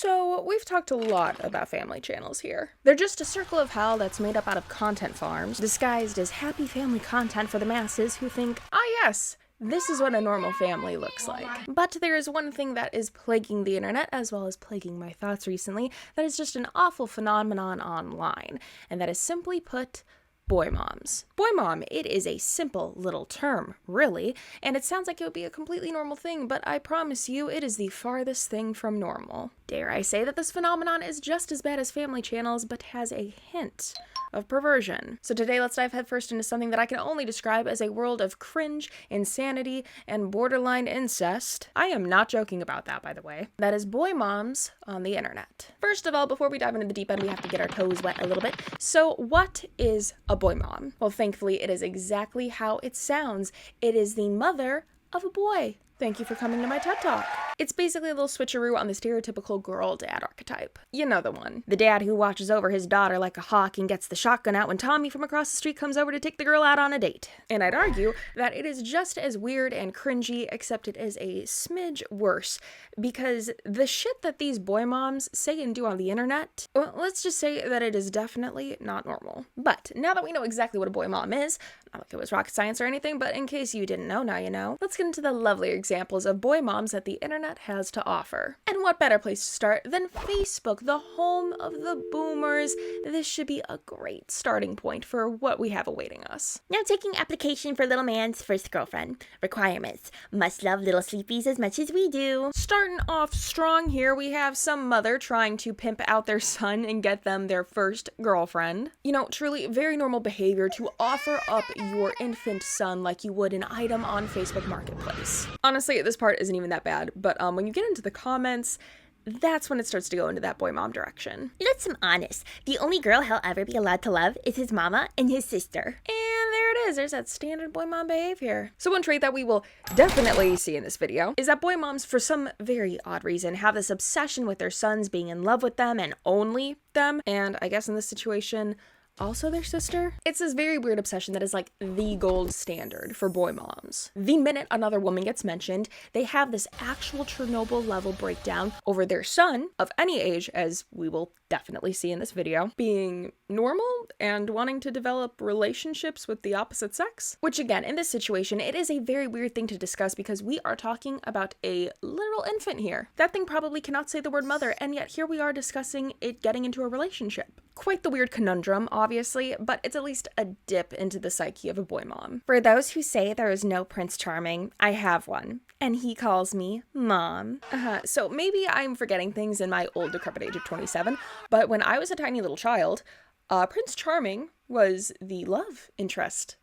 So, we've talked a lot about family channels here. They're just a circle of hell that's made up out of content farms, disguised as happy family content for the masses who think, ah yes, this is what a normal family looks like. But there is one thing that is plaguing the internet, as well as plaguing my thoughts recently, that is just an awful phenomenon online, and that is simply put, boy moms. Boy mom, it is a simple little term, really, and it sounds like it would be a completely normal thing, but I promise you, it is the farthest thing from normal. Dare I say that this phenomenon is just as bad as family channels, but has a hint of perversion. So today, let's dive headfirst into something that I can only describe as a world of cringe, insanity, and borderline incest. I am not joking about that, by the way. That is boy moms on the internet. First of all, before we dive into the deep end, we have to get our toes wet a little bit. So what is a boy mom? Well, thankfully, it is exactly how it sounds. It is the mother of a boy. Thank you for coming to my TED Talk. It's basically a little switcheroo on the stereotypical girl dad archetype. You know the one. The dad who watches over his daughter like a hawk and gets the shotgun out when Tommy from across the street comes over to take the girl out on a date. And I'd argue that it is just as weird and cringy, except it is a smidge worse, because the shit that these boy moms say and do on the internet, well, let's just say that it is definitely not normal. But now that we know exactly what a boy mom is, not like it was rocket science or anything, but in case you didn't know, now you know, let's get into the lovely examples of boy moms that the internet has to offer. And what better place to start than Facebook, the home of the boomers? This should be a great starting point for what we have awaiting us. Now taking application for little man's first girlfriend. Requirements. Must love little sleepies as much as we do. Starting off strong here, we have some mother trying to pimp out their son and get them their first girlfriend. You know, truly very normal behavior to offer up your infant son like you would an item on Facebook Marketplace. Honestly, this part isn't even that bad, but when you get into the comments, that's when it starts to go into that boy mom direction. Let's be honest. The only girl he'll ever be allowed to love is his mama and his sister. And there it is. There's that standard boy mom behavior. So one trait that we will definitely see in this video is that boy moms, for some very odd reason, have this obsession with their sons being in love with them and only them. And I guess in this situation, also their sister. It's this very weird obsession that is like the gold standard for boy moms. The minute another woman gets mentioned, they have this actual Chernobyl level breakdown over their son of any age, as we will definitely see in this video, being normal and wanting to develop relationships with the opposite sex. Which again, in this situation, it is a very weird thing to discuss because we are talking about a literal infant here. That thing probably cannot say the word mother, and yet here we are discussing it getting into a relationship. Quite the weird conundrum, obviously, but it's at least a dip into the psyche of a boy mom. For those who say there is no Prince Charming, I have one, and he calls me Mom. So maybe I'm forgetting things in my old decrepit age of 27, but when I was a tiny little child, Prince Charming was the love interest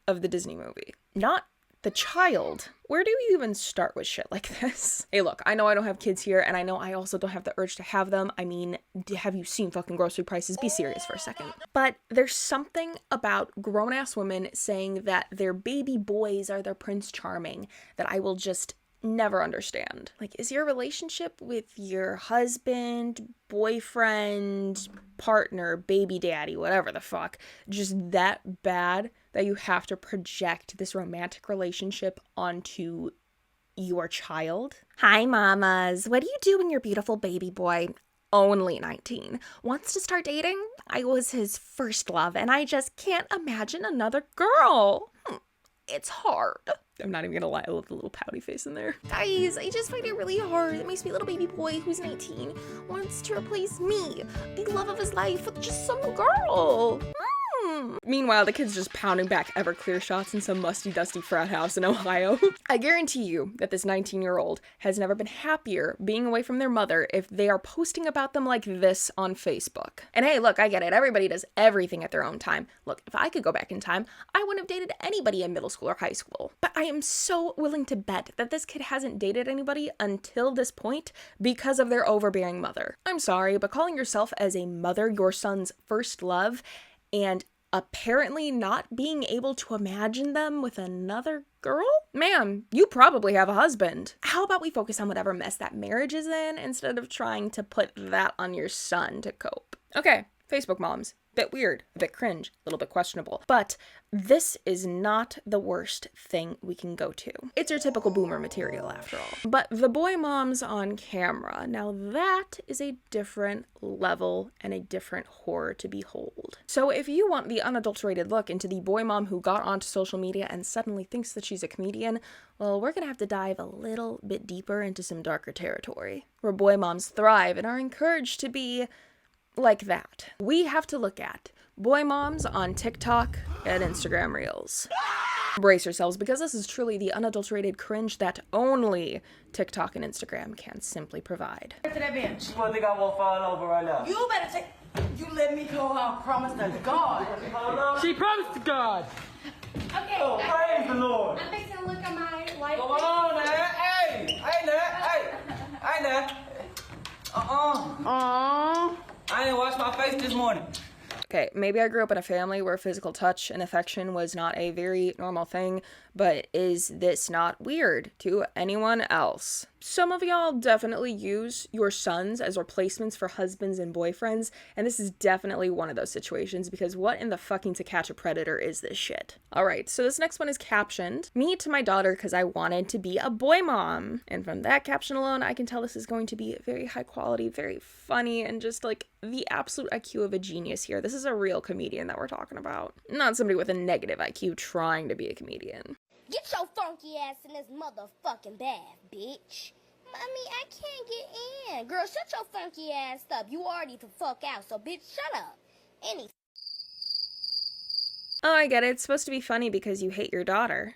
of the Disney movie, not the child. Where do you even start with shit like this? Hey, look, I know I don't have kids here, and I know I also don't have the urge to have them. I mean, have you seen fucking grocery prices? Be serious for a second. But there's something about grown-ass women saying that their baby boys are their Prince Charming that I will just never understand. Like, is your relationship with your husband, boyfriend, partner, baby daddy, whatever the fuck, just that bad that you have to project this romantic relationship onto your child? Hi, mamas. What do you do when your beautiful baby boy, only 19, wants to start dating? I was his first love, and I just can't imagine another girl. It's hard. I'm not even gonna lie, I love the little pouty face in there. Guys, I just find it really hard that my sweet little baby boy who's 19 wants to replace me, the love of his life, with just some girl. Meanwhile, the kid's just pounding back Everclear shots in some musty, dusty frat house in Ohio. I guarantee you that this 19-year-old has never been happier being away from their mother if they are posting about them like this on Facebook. And hey, look, I get it. Everybody does everything at their own time. Look, if I could go back in time, I wouldn't have dated anybody in middle school or high school. But I am so willing to bet that this kid hasn't dated anybody until this point because of their overbearing mother. I'm sorry, but calling yourself as a mother your son's first love and apparently not being able to imagine them with another girl? Ma'am, you probably have a husband. How about we focus on whatever mess that marriage is in instead of trying to put that on your son to cope? Okay, Facebook moms, Bit weird, a bit cringe, a little bit questionable. But this is not the worst thing we can go to. It's your typical boomer material after all. But the boy moms on camera, now that is a different level and a different horror to behold. So if you want the unadulterated look into the boy mom who got onto social media and suddenly thinks that she's a comedian, well, we're gonna have to dive a little bit deeper into some darker territory, where boy moms thrive and are encouraged to be like that. We have to look at boy moms on TikTok and Instagram Reels. Brace yourselves, because this is truly the unadulterated cringe that only TikTok and Instagram can simply provide. To that bench. You think I won't fall over right now? You better take. You let me go out. Promise to God. She promised to God. Okay. Oh, praise the Lord. I'm fixing to look at my life. Come on, man. Hey, now. I didn't wash my face this morning. Okay, maybe I grew up in a family where physical touch and affection was not a very normal thing, but is this not weird to anyone else? Some of y'all definitely use your sons as replacements for husbands and boyfriends, and this is definitely one of those situations, because what in the fucking To Catch a Predator is this shit? Alright, so this next one is captioned, "Me to my daughter because I wanted to be a boy mom." And from that caption alone, I can tell this is going to be very high quality, very funny, and just like the absolute IQ of a genius here. This is a real comedian that we're talking about. Not somebody with a negative IQ trying to be a comedian. Get your funky ass in this motherfucking bath, bitch. Mommy, I can't get in. Girl, shut your funky ass up. You already the fuck out, so bitch, shut up. Any. Oh, I get it. It's supposed to be funny because you hate your daughter.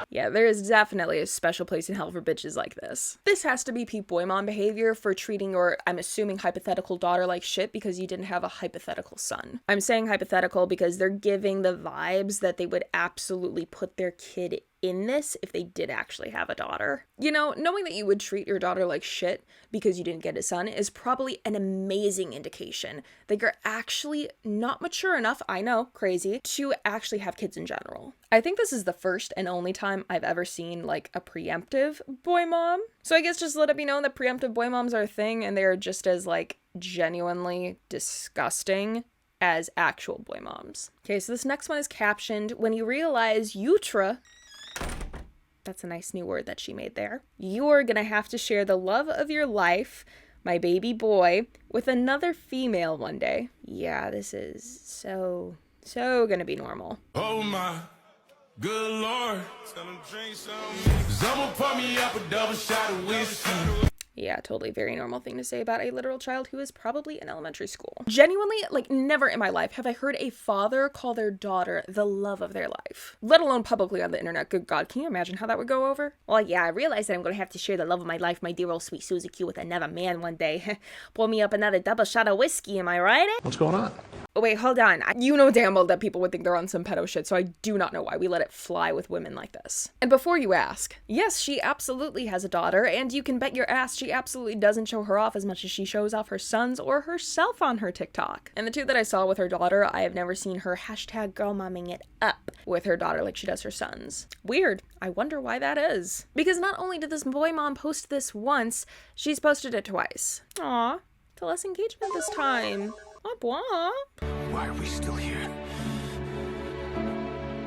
Yeah, there is definitely a special place in hell for bitches like this. This has to be peak boy mom behavior for treating your, I'm assuming, hypothetical daughter like shit because you didn't have a hypothetical son. I'm saying hypothetical because they're giving the vibes that they would absolutely put their kid in this if they did actually have a daughter. You know, knowing that you would treat your daughter like shit because you didn't get a son is probably an amazing indication that you're actually not mature enough, I know, crazy, to actually have kids in general. I think this is the first and only time I've ever seen like a preemptive boy mom. So I guess just let it be known that preemptive boy moms are a thing and they are just as like genuinely disgusting as actual boy moms. Okay, so this next one is captioned, "When you realize Utra," that's a nice new word that she made there, "you're gonna have to share the love of your life, my baby boy, with another female one day." Yeah, this is so gonna be normal. Oh my good Lord. Tell him drink some. Someone pour me up a double shot of whiskey. Yeah, totally very normal thing to say about a literal child who is probably in elementary school. Genuinely, like, never in my life have I heard a father call their daughter the love of their life. Let alone publicly on the internet. Good God, can you imagine how that would go over? "Well, yeah, I realize that I'm gonna have to share the love of my life, my dear old sweet Susie Q, with another man one day. Pour me up another double shot of whiskey, am I right?" What's going on? Oh, wait, hold on. You know damn well that people would think they're on some pedo shit, so I do not know why we let it fly with women like this. And before you ask, yes, she absolutely has a daughter, and you can bet your ass she absolutely doesn't show her off as much as she shows off her sons or herself on her TikTok. And the two that I saw with her daughter, I have never seen her hashtag girl momming it up with her daughter like she does her sons. Weird. I wonder why that is. Because not only did this boy mom post this once, she's posted it twice. Aw, to less engagement this time. Womp womp. Why are we still here?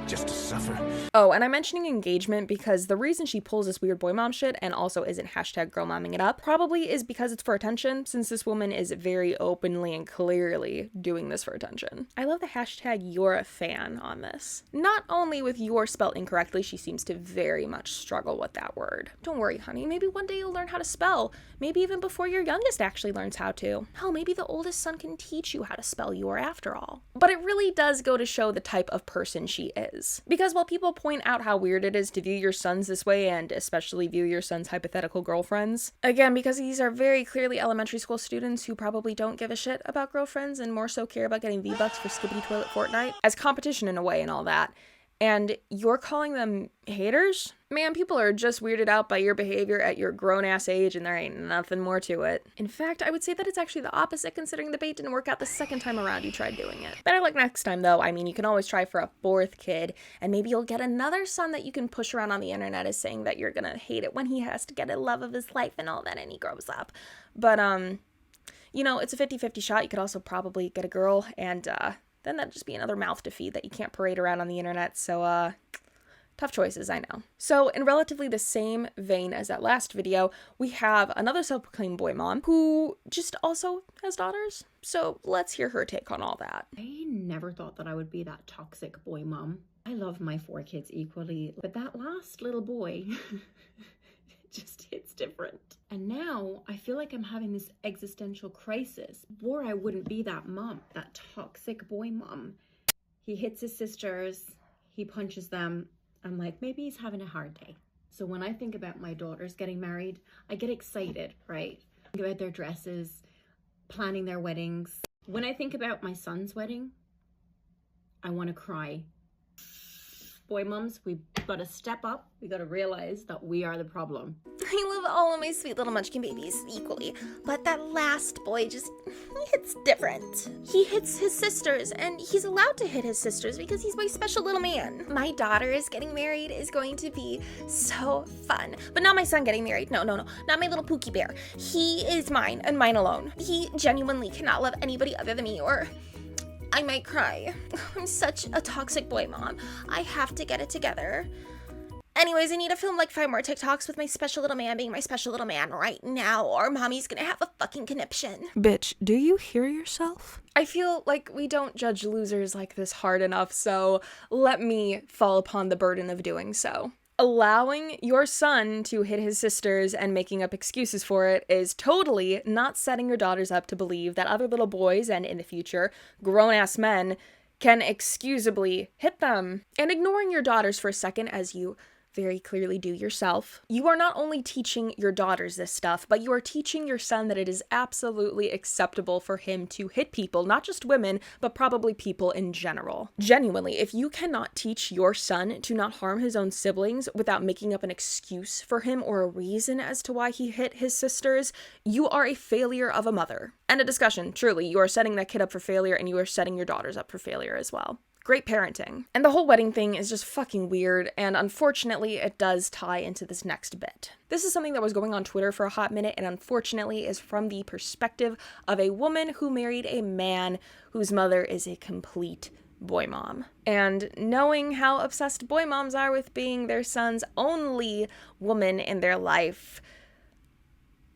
Just to suffer? Oh, and I'm mentioning engagement because the reason she pulls this weird boy mom shit and also isn't hashtag girl momming it up probably is because it's for attention, since this woman is very openly and clearly doing this for attention. I love the hashtag you're a fan on this. Not only with your spelled incorrectly, she seems to very much struggle with that word. Don't worry, honey, maybe one day you'll learn how to spell. Maybe even before your youngest actually learns how to. Hell, maybe the oldest son can teach you how to spell your after all. But it really does go to show the type of person she is. Because while people point out how weird it is to view your sons this way, and especially view your son's hypothetical girlfriends, again, because these are very clearly elementary school students who probably don't give a shit about girlfriends and more so care about getting V-Bucks for Skippity Toilet Fortnite, as competition in a way and all that, and you're calling them haters? Man, people are just weirded out by your behavior at your grown-ass age, and there ain't nothing more to it. In fact, I would say that it's actually the opposite, considering the bait didn't work out the second time around you tried doing it. Better luck next time, though. I mean, you can always try for a fourth kid, and maybe you'll get another son that you can push around on the internet as saying that you're gonna hate it when he has to get a love of his life and all that, and he grows up. But, You know, it's a 50-50 shot. You could also probably get a girl, and then that'd just be another mouth to feed that you can't parade around on the internet, so tough choices, I know. So in relatively the same vein as that last video, we have another self-proclaimed boy mom who just also has daughters. So let's hear her take on all that. I never thought that I would be that toxic boy mom. I love my 4 kids equally, but that last little boy just hits different. And now I feel like I'm having this existential crisis. Before I wouldn't be that mom, that toxic boy mom. He hits his sisters, he punches them. I'm like, maybe he's having a hard day. So when I think about my daughters getting married, I get excited, right? Think about their dresses, planning their weddings. When I think about my son's wedding, I want to cry. Boy mums, we've got to step up. We got to realize that we are the problem. I love all of my sweet little munchkin babies equally, but that last boy he hits different. He hits his sisters, and he's allowed to hit his sisters because he's my special little man. My daughter is getting married is going to be so fun, but not my son getting married. No, not my little Pookie Bear. He is mine and mine alone. He genuinely cannot love anybody other than me, or I might cry. I'm such a toxic boy mom. I have to get it together. Anyways, I need to film like 5 more TikToks with my special little man being my special little man right now, or mommy's gonna have a fucking conniption. Bitch, do you hear yourself? I feel like we don't judge losers like this hard enough, so let me fall upon the burden of doing so. Allowing your son to hit his sisters and making up excuses for it is totally not setting your daughters up to believe that other little boys, and in the future, grown-ass men, can excusably hit them. And ignoring your daughters for a second, as you very clearly do yourself, you are not only teaching your daughters this stuff, but you are teaching your son that it is absolutely acceptable for him to hit people, not just women, but probably people in general. Genuinely, if you cannot teach your son to not harm his own siblings without making up an excuse for him or a reason as to why he hit his sisters, you are a failure of a mother. End of discussion. Truly, you are setting that kid up for failure, and you are setting your daughters up for failure as well. Great parenting. And the whole wedding thing is just fucking weird, and unfortunately it does tie into this next bit. This is something that was going on Twitter for a hot minute, and unfortunately is from the perspective of a woman who married a man whose mother is a complete boy mom. And knowing how obsessed boy moms are with being their son's only woman in their life,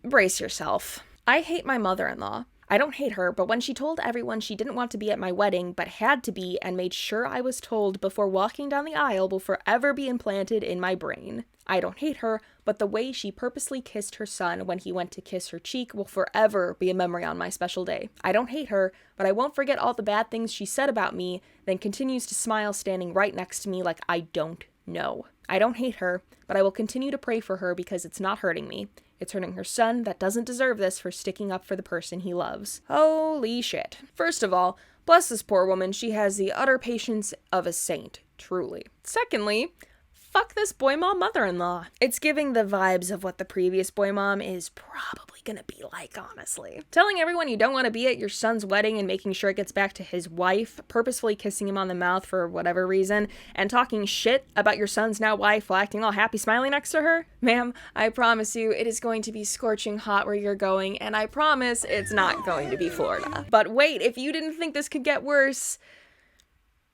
brace yourself. I hate my mother-in-law. I don't hate her, but when she told everyone she didn't want to be at my wedding, but had to be, and made sure I was told before walking down the aisle, will forever be implanted in my brain. I don't hate her, but the way she purposely kissed her son when he went to kiss her cheek will forever be a memory on my special day. I don't hate her, but I won't forget all the bad things she said about me, then continues to smile standing right next to me like I don't know. I don't hate her, but I will continue to pray for her because it's not hurting me. It's hurting her son that doesn't deserve this for sticking up for the person he loves. Holy shit. First of all, bless this poor woman, she has the utter patience of a saint, truly. Secondly, fuck this boy mom mother-in-law. It's giving the vibes of what the previous boy mom is probably gonna be like, honestly. Telling everyone you don't want to be at your son's wedding and making sure it gets back to his wife, purposefully kissing him on the mouth for whatever reason, and talking shit about your son's now wife while acting all happy smiling next to her? Ma'am, I promise you it is going to be scorching hot where you're going, and I promise it's not going to be Florida. But wait, if you didn't think this could get worse,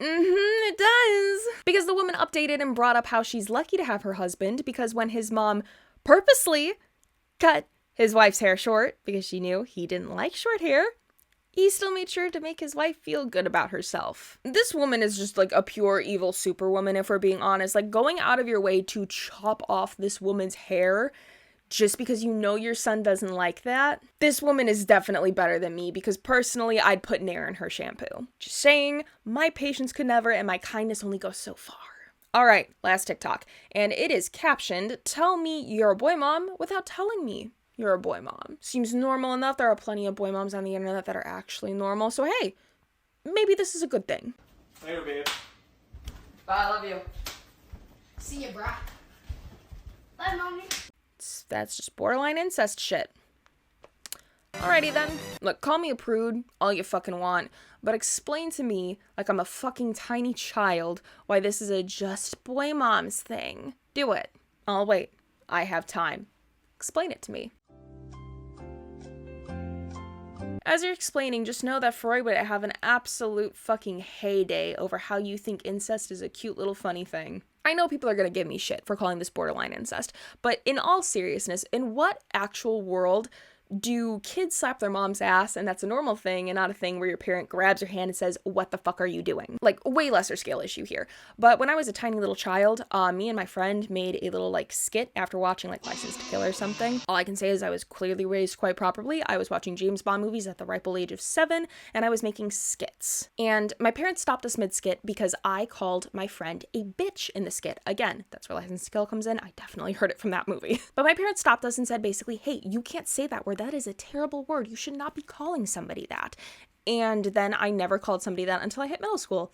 it does. Because the woman updated and brought up how she's lucky to have her husband because when his mom purposely cut his wife's hair short because she knew he didn't like short hair, he still made sure to make his wife feel good about herself. This woman is just like a pure evil superwoman, if we're being honest. Like, going out of your way to chop off this woman's hair just because you know your son doesn't like that. This woman is definitely better than me because personally I'd put Nair in her shampoo. Just saying, my patience could never and my kindness only goes so far. Alright, last TikTok. And it is captioned, "Tell me you're a boy mom without telling me you're a boy mom." Seems normal enough. There are plenty of boy moms on the internet that are actually normal. So hey, maybe this is a good thing. Later, babe. Bye, I love you. See ya, brah. Bye, mommy. That's just borderline incest shit. Alrighty then. Look, call me a prude all you fucking want, but explain to me, like I'm a fucking tiny child, why this is a just boy moms thing. Do it. I'll wait. I have time. Explain it to me. As you're explaining, just know that Freud would have an absolute fucking heyday over how you think incest is a cute little funny thing. I know people are gonna give me shit for calling this borderline incest, but in all seriousness, in what actual world do kids slap their mom's ass and that's a normal thing and not a thing where your parent grabs your hand and says, what the fuck are you doing? Like, way lesser scale issue here. But when I was a tiny little child, me and my friend made a little like skit after watching like License to Kill or something. All I can say is I was clearly raised quite properly. I was watching James Bond movies at the ripe old age of 7 and I was making skits. And my parents stopped us mid-skit because I called my friend a bitch in the skit. Again, that's where License to Kill comes in. I definitely heard it from that movie. But my parents stopped us and said basically, hey, you can't say that word. That is a terrible word. You should not be calling somebody that. And then I never called somebody that until I hit middle school.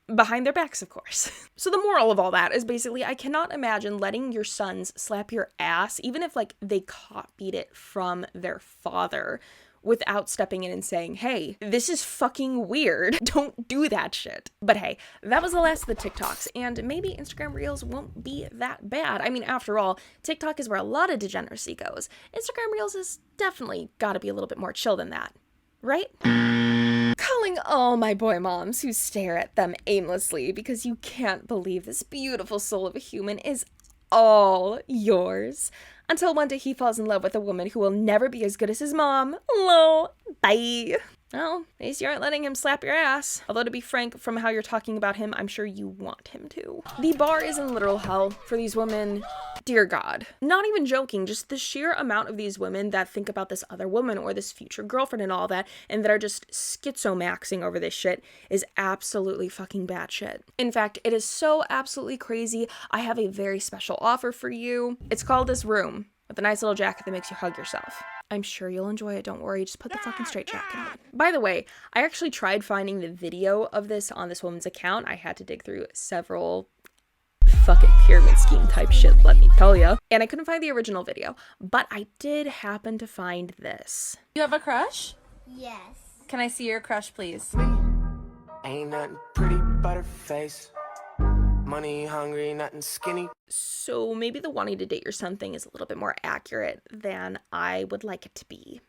Behind their backs, of course. So the moral of all that is basically I cannot imagine letting your sons slap your ass, even if like they copied it from their father, without stepping in and saying, hey, this is fucking weird. Don't do that shit. But hey, that was the last of the TikToks, and maybe Instagram Reels won't be that bad. I mean, after all, TikTok is where a lot of degeneracy goes. Instagram Reels has definitely gotta be a little bit more chill than that, right? Calling all my boy moms who stare at them aimlessly because you can't believe this beautiful soul of a human is all yours. Until one day he falls in love with a woman who will never be as good as his mom. Lol. Bye. Well, at least you aren't letting him slap your ass. Although to be frank, from how you're talking about him, I'm sure you want him to. The bar is in literal hell for these women. Dear God. Not even joking, just the sheer amount of these women that think about this other woman or this future girlfriend and all that, and that are just schizomaxing over this shit is absolutely fucking batshit. In fact, it is so absolutely crazy. I have a very special offer for you. It's called This Room, with a nice little jacket that makes you hug yourself. I'm sure you'll enjoy it, don't worry, just put the fucking straight jacket on. By the way, I actually tried finding the video of this on this woman's account. I had to dig through several fucking pyramid scheme type shit, let me tell ya. And I couldn't find the original video, but I did happen to find this. You have a crush? Yes. Can I see your crush, please? Ain't nothing pretty but her face. Money hungry, nothing skinny. So maybe the wanting to date your son thing is a little bit more accurate than I would like it to be.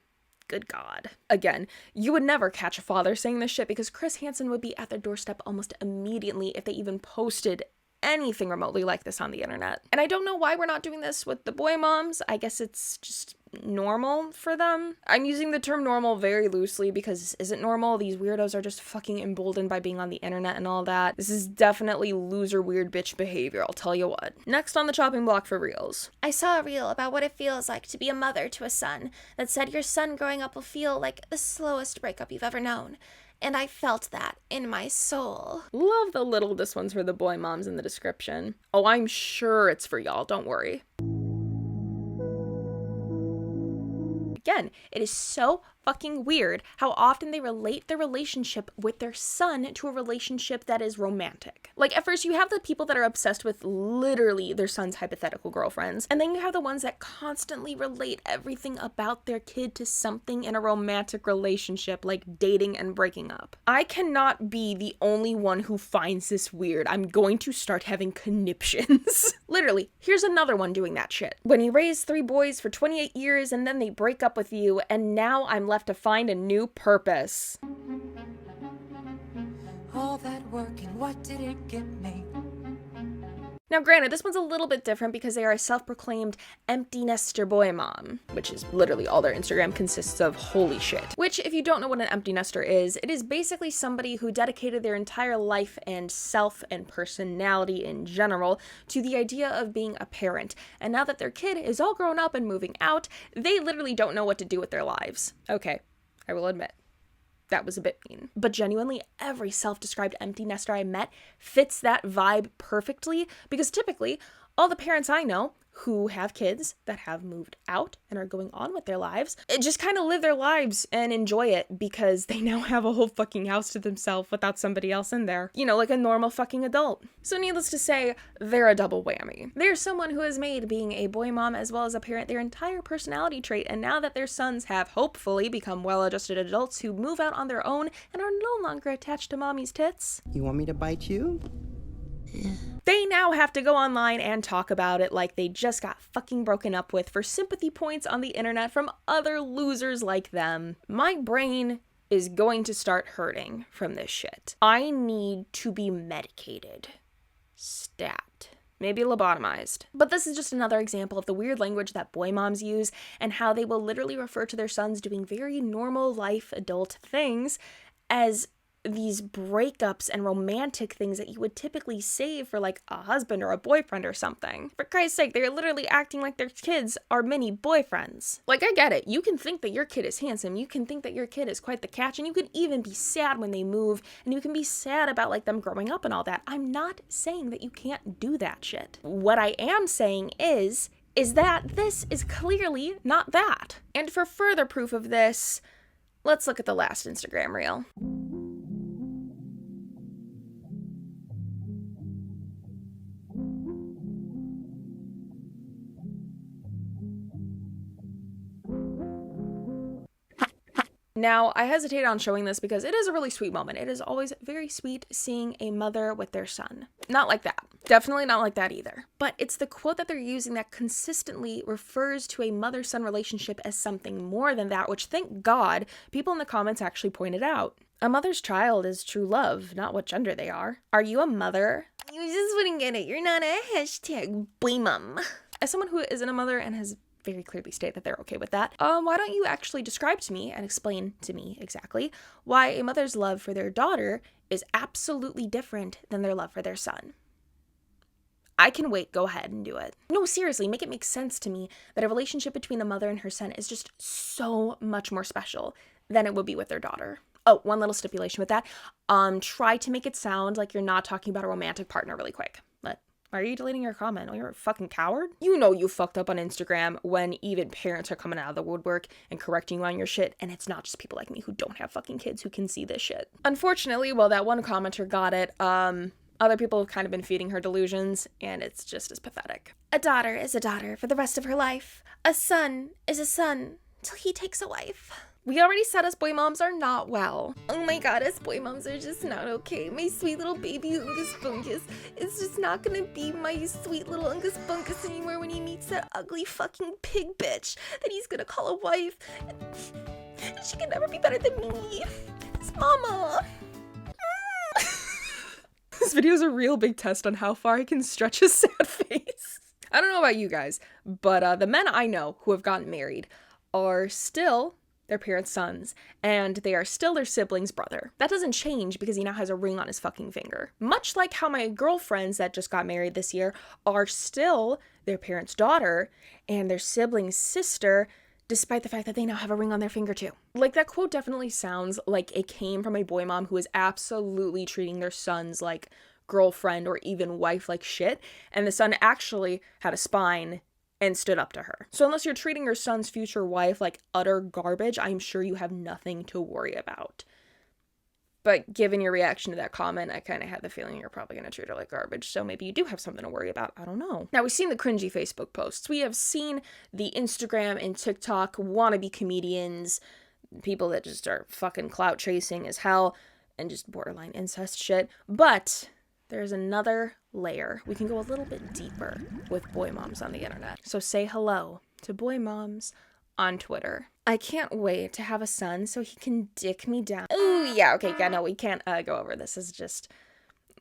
Good God. Again, you would never catch a father saying this shit because Chris Hansen would be at their doorstep almost immediately if they even posted anything remotely like this on the internet. And I don't know why we're not doing this with the boy moms. I guess it's just normal for them. I'm using the term normal very loosely because this isn't normal. These weirdos are just fucking emboldened by being on the internet and all that. This is definitely loser weird bitch behavior, I'll tell you what. Next on the chopping block for reels. I saw a reel about what it feels like to be a mother to a son that said your son growing up will feel like the slowest breakup you've ever known. And I felt that in my soul. Love the little this one's for the boy moms in the description. Oh, I'm sure it's for y'all, don't worry. Again, it is so fucking weird how often they relate their relationship with their son to a relationship that is romantic. Like, at first you have the people that are obsessed with literally their son's hypothetical girlfriends, and then you have the ones that constantly relate everything about their kid to something in a romantic relationship, like dating and breaking up. I cannot be the only one who finds this weird. I'm going to start having conniptions. Literally, here's another one doing that shit. When you raise 3 boys for 28 years and then they break up with you, and now I'm left to find a new purpose. All that work and what did it get me? Now granted, this one's a little bit different because they are a self-proclaimed empty nester boy mom, which is literally all their Instagram consists of, holy shit. Which, if you don't know what an empty nester is, it is basically somebody who dedicated their entire life and self and personality in general to the idea of being a parent. And now that their kid is all grown up and moving out, they literally don't know what to do with their lives. Okay, I will admit. That was a bit mean. But genuinely, every self-described empty nester I met fits that vibe perfectly because typically, all the parents I know who have kids that have moved out and are going on with their lives, just kind of live their lives and enjoy it because they now have a whole fucking house to themselves without somebody else in there. You know, like a normal fucking adult. So needless to say, they're a double whammy. They're someone who has made being a boy mom as well as a parent their entire personality trait, and now that their sons have hopefully become well-adjusted adults who move out on their own and are no longer attached to mommy's tits. You want me to bite you? They now have to go online and talk about it like they just got fucking broken up with for sympathy points on the internet from other losers like them. My brain is going to start hurting from this shit. I need to be medicated. Stat. Maybe lobotomized. But this is just another example of the weird language that boy moms use and how they will literally refer to their sons doing very normal life adult things as these breakups and romantic things that you would typically save for like a husband or a boyfriend or something. For Christ's sake, they're literally acting like their kids are mini boyfriends. Like, I get it. You can think that your kid is handsome. You can think that your kid is quite the catch, and you can even be sad when they move, and you can be sad about like them growing up and all that. I'm not saying that you can't do that shit. What I am saying is that this is clearly not that. And for further proof of this, let's look at the last Instagram reel. Now, I hesitate on showing this because it is a really sweet moment. It is always very sweet seeing a mother with their son. Not like that. Definitely not like that either. But it's the quote that they're using that consistently refers to a mother-son relationship as something more than that, which, thank God, people in the comments actually pointed out. A mother's child is true love, not what gender they are. Are you a mother? You just wouldn't get it. You're not a hashtag boy mom. As someone who isn't a mother and has very clearly state that they're okay with that, why don't you actually describe to me and explain to me exactly why a mother's love for their daughter is absolutely different than their love for their son? I can wait, go ahead and do it. No, seriously, make it make sense to me that a relationship between a mother and her son is just so much more special than it would be with their daughter. Oh, one little stipulation with that. Try to make it sound like you're not talking about a romantic partner really quick. But why are you deleting your comment? Oh, you're a fucking coward? You know you fucked up on Instagram when even parents are coming out of the woodwork and correcting you on your shit, and it's not just people like me who don't have fucking kids who can see this shit. Unfortunately, well, that one commenter got it. Other people have kind of been feeding her delusions, and it's just as pathetic. A daughter is a daughter for the rest of her life. A son is a son till he takes a wife. We already said us boy moms are not well. Oh my god, us boy moms are just not okay. My sweet little baby Ungus Bungus is just not gonna be my sweet little Ungus Bungus anymore when he meets that ugly fucking pig bitch that he's gonna call a wife. She can never be better than me. It's mama. This video is a real big test on how far I can stretch a sad face. I don't know about you guys, but the men I know who have gotten married are still their parents' sons, and they are still their sibling's brother. That doesn't change because he now has a ring on his fucking finger. Much like how my girlfriends that just got married this year are still their parents' daughter and their sibling's sister, despite the fact that they now have a ring on their finger too. Like, that quote definitely sounds like it came from a boy mom who is absolutely treating their sons like girlfriend or even wife like shit, and the son actually had a spine and stood up to her. So unless you're treating your son's future wife like utter garbage, I'm sure you have nothing to worry about. But given your reaction to that comment, I kind of had the feeling you're probably going to treat her like garbage, so maybe you do have something to worry about. I don't know. Now, we've seen the cringy Facebook posts. We have seen the Instagram and TikTok wannabe comedians, people that just are fucking clout chasing as hell, and just borderline incest shit. But there's another layer. We can go a little bit deeper with boy moms on the internet. So say hello to boy moms on Twitter. I can't wait to have a son so he can dick me down. Ooh, yeah, okay, yeah, no, we can't go over this. This is just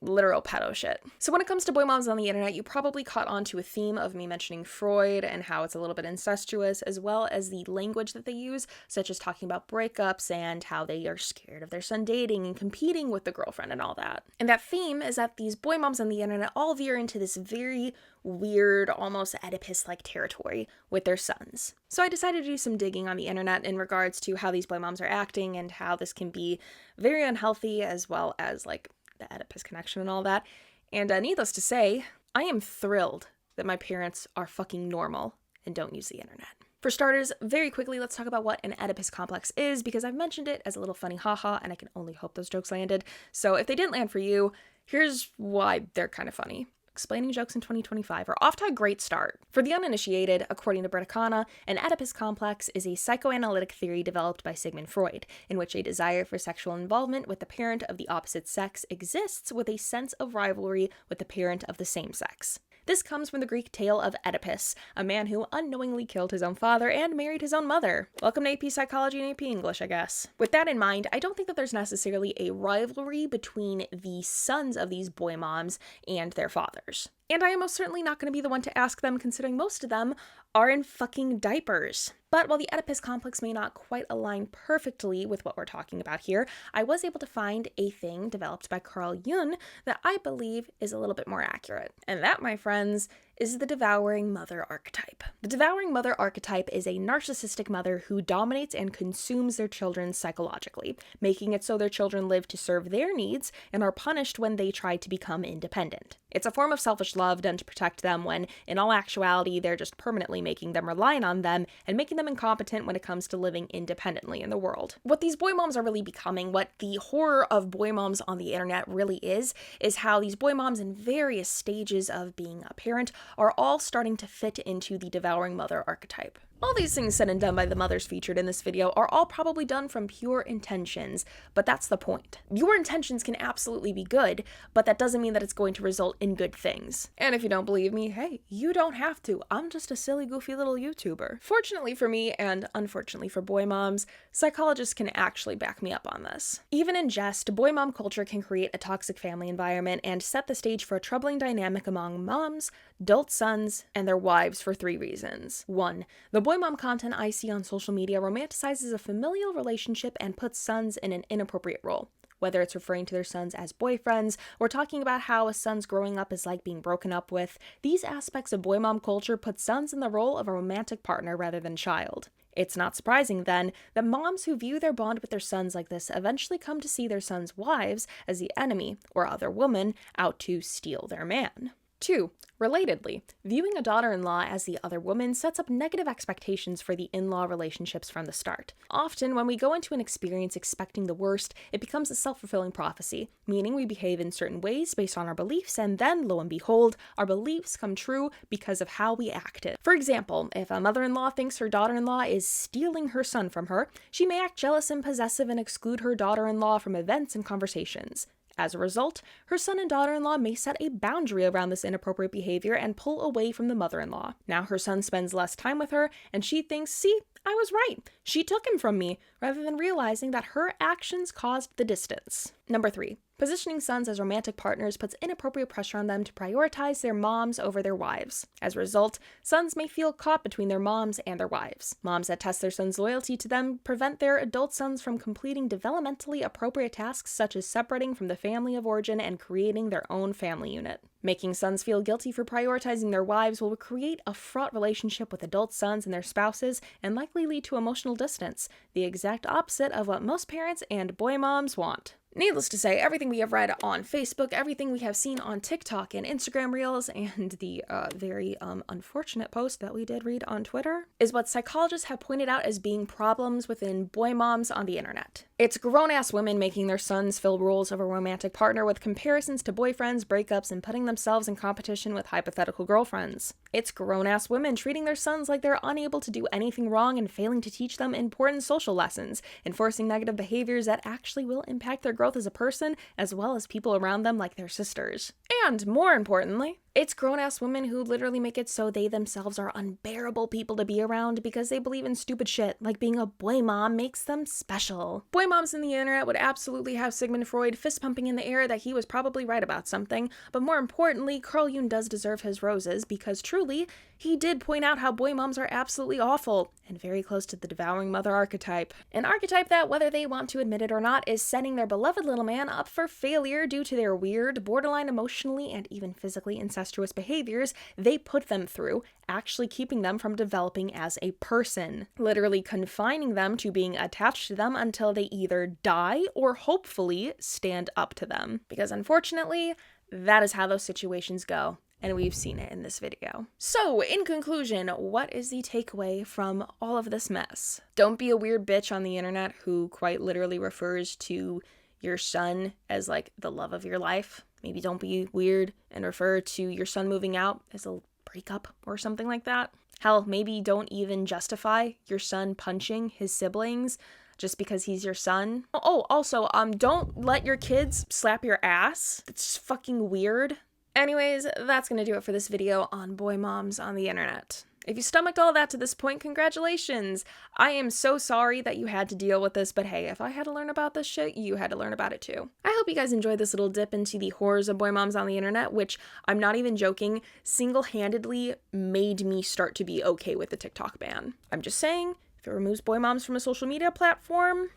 literal pedo shit. So when it comes to boy moms on the internet, you probably caught on to a theme of me mentioning Freud and how it's a little bit incestuous, as well as the language that they use, such as talking about breakups and how they are scared of their son dating and competing with the girlfriend and all that. And that theme is that these boy moms on the internet all veer into this very weird, almost Oedipus-like territory with their sons. So I decided to do some digging on the internet in regards to how these boy moms are acting and how this can be very unhealthy, as well as like the Oedipus connection and all that. And needless to say, I am thrilled that my parents are fucking normal and don't use the internet. For starters, very quickly, let's talk about what an Oedipus complex is, because I've mentioned it as a little funny haha, and I can only hope those jokes landed. So if they didn't land for you, here's why they're kind of funny. Explaining Jokes in 2025, are off to a great start. For the uninitiated, according to Briticana, an Oedipus complex is a psychoanalytic theory developed by Sigmund Freud, in which a desire for sexual involvement with the parent of the opposite sex exists with a sense of rivalry with the parent of the same sex. This comes from the Greek tale of Oedipus, a man who unknowingly killed his own father and married his own mother. Welcome to AP Psychology and AP English, I guess. With that in mind, I don't think that there's necessarily a rivalry between the sons of these boy moms and their fathers. And I am most certainly not going to be the one to ask them, considering most of them are in fucking diapers. But while the Oedipus complex may not quite align perfectly with what we're talking about here, I was able to find a thing developed by Carl Jung that I believe is a little bit more accurate. And that, my friends, is the devouring mother archetype. The devouring mother archetype is a narcissistic mother who dominates and consumes their children psychologically, making it so their children live to serve their needs and are punished when they try to become independent. It's a form of selfish love done to protect them when, in all actuality, they're just permanently making them reliant on them and making them incompetent when it comes to living independently in the world. What these boy moms are really becoming, what the horror of boy moms on the internet really is how these boy moms in various stages of being a parent are all starting to fit into the devouring mother archetype. All these things said and done by the mothers featured in this video are all probably done from pure intentions, but that's the point. Your intentions can absolutely be good, but that doesn't mean that it's going to result in good things. And if you don't believe me, hey, you don't have to. I'm just a silly, goofy little YouTuber. Fortunately for me, and unfortunately for boy moms, psychologists can actually back me up on this. Even in jest, boy mom culture can create a toxic family environment and set the stage for a troubling dynamic among moms, adult sons, and their wives for 3 reasons. 1. The boy mom content I see on social media romanticizes a familial relationship and puts sons in an inappropriate role. Whether it's referring to their sons as boyfriends or talking about how a son's growing up is like being broken up with, these aspects of boy mom culture put sons in the role of a romantic partner rather than child. It's not surprising, then, that moms who view their bond with their sons like this eventually come to see their sons' wives as the enemy or other woman out to steal their man. 2. Relatedly, viewing a daughter-in-law as the other woman sets up negative expectations for the in-law relationships from the start. Often, when we go into an experience expecting the worst, it becomes a self-fulfilling prophecy, meaning we behave in certain ways based on our beliefs, and then, lo and behold, our beliefs come true because of how we acted. For example, if a mother-in-law thinks her daughter-in-law is stealing her son from her, she may act jealous and possessive and exclude her daughter-in-law from events and conversations. As a result, her son and daughter-in-law may set a boundary around this inappropriate behavior and pull away from the mother-in-law. Now her son spends less time with her, and she thinks, see, I was right. She took him from me, rather than realizing that her actions caused the distance. Number 3. Positioning sons as romantic partners puts inappropriate pressure on them to prioritize their moms over their wives. As a result, sons may feel caught between their moms and their wives. Moms that test their sons' loyalty to them prevent their adult sons from completing developmentally appropriate tasks such as separating from the family of origin and creating their own family unit. Making sons feel guilty for prioritizing their wives will create a fraught relationship with adult sons and their spouses and likely lead to emotional distance, the exact opposite of what most parents and boy moms want. Needless to say, everything we have read on Facebook, everything we have seen on TikTok and Instagram Reels, and the very unfortunate post that we did read on Twitter, is what psychologists have pointed out as being problems within boy moms on the internet. It's grown-ass women making their sons fill roles of a romantic partner with comparisons to boyfriends, breakups, and putting themselves in competition with hypothetical girlfriends. It's grown-ass women treating their sons like they're unable to do anything wrong and failing to teach them important social lessons, enforcing negative behaviors that actually will impact their growth as a person, as well as people around them like their sisters. And more importantly, it's grown-ass women who literally make it so they themselves are unbearable people to be around because they believe in stupid shit, like being a boy mom makes them special. Boy moms in the internet would absolutely have Sigmund Freud fist-pumping in the air that he was probably right about something, but more importantly, Carl Jung does deserve his roses because truly, he did point out how boy moms are absolutely awful and very close to the devouring mother archetype. An archetype that, whether they want to admit it or not, is setting their beloved little man up for failure due to their weird, borderline emotionally and even physically incestuous behaviors they put them through, actually keeping them from developing as a person, literally confining them to being attached to them until they either die or hopefully stand up to them. Because unfortunately, that is how those situations go. And we've seen it in this video. So, in conclusion, what is the takeaway from all of this mess? Don't be a weird bitch on the internet who quite literally refers to your son as like the love of your life. Maybe don't be weird and refer to your son moving out as a breakup or something like that. Hell, maybe don't even justify your son punching his siblings just because he's your son. Oh, also, don't let your kids slap your ass. It's fucking weird. Anyways, that's gonna do it for this video on boy moms on the internet. If you stomached all that to this point, congratulations! I am so sorry that you had to deal with this, but hey, if I had to learn about this shit, you had to learn about it too. I hope you guys enjoyed this little dip into the horrors of boy moms on the internet, which, I'm not even joking, single-handedly made me start to be okay with the TikTok ban. I'm just saying, if it removes boy moms from a social media platform,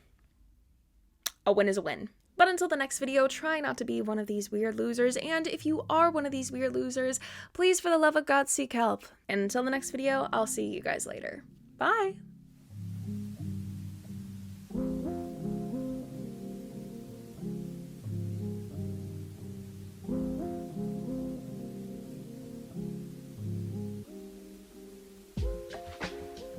a win is a win. But until the next video, try not to be one of these weird losers, and if you are one of these weird losers, please for the love of God seek help. And until the next video, I'll see you guys later. Bye!